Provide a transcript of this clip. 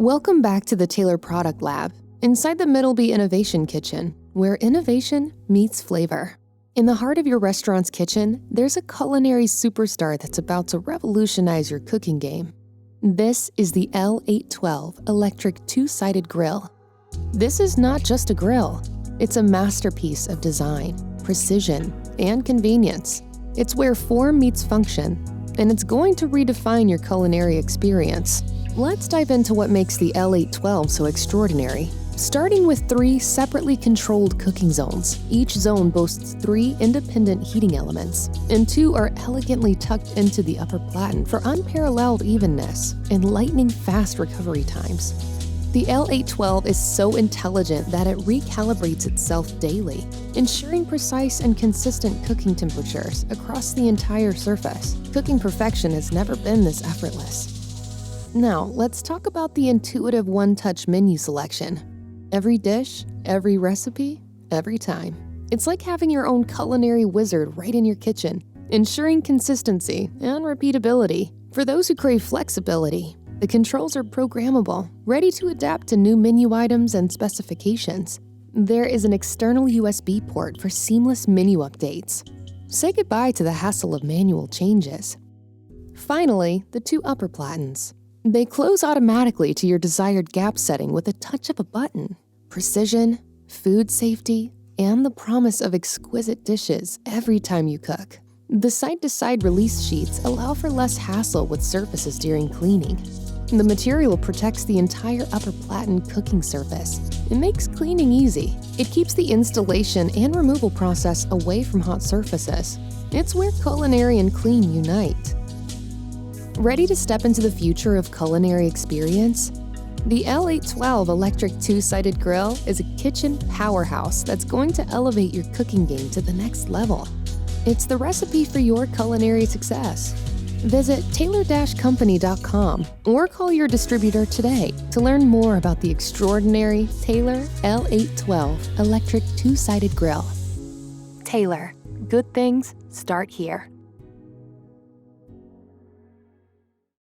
Welcome back to the Taylor Product Lab, inside the Middleby Innovation Kitchen, where innovation meets flavor. In the heart of your restaurant's kitchen, there's a culinary superstar that's about to revolutionize your cooking game. This is the L812 electric two-sided grill. This is not just a grill. It's a masterpiece of design, precision, and convenience. It's where form meets function, and it's going to redefine your culinary experience. Let's dive into what makes the L812 so extraordinary. Starting with 3 separately controlled cooking zones. Each zone boasts 3 independent heating elements, and 2 are elegantly tucked into the upper platen for unparalleled evenness and lightning fast recovery times. The L812 is so intelligent that it recalibrates itself daily, ensuring precise and consistent cooking temperatures across the entire surface. Cooking perfection has never been this effortless. Now, let's talk about the intuitive one-touch menu selection. Every dish, every recipe, every time. It's like having your own culinary wizard right in your kitchen, ensuring consistency and repeatability. For those who crave flexibility, the controls are programmable, ready to adapt to new menu items and specifications. There is an external USB port for seamless menu updates. Say goodbye to the hassle of manual changes. Finally, the 2 upper platens. They close automatically to your desired gap setting with a touch of a button. Precision, food safety, and the promise of exquisite dishes every time you cook. The side-to-side release sheets allow for less hassle with surfaces during cleaning. The material protects the entire upper platen cooking surface. It makes cleaning easy. It keeps the installation and removal process away from hot surfaces. It's where culinary and clean unite. Ready to step into the future of culinary experience? The L812 electric two-sided grill is a kitchen powerhouse that's going to elevate your cooking game to the next level. It's the recipe for your culinary success. Visit taylor-company.com or call your distributor today to learn more about the extraordinary Taylor L812 electric two-sided grill. Taylor, good things start here.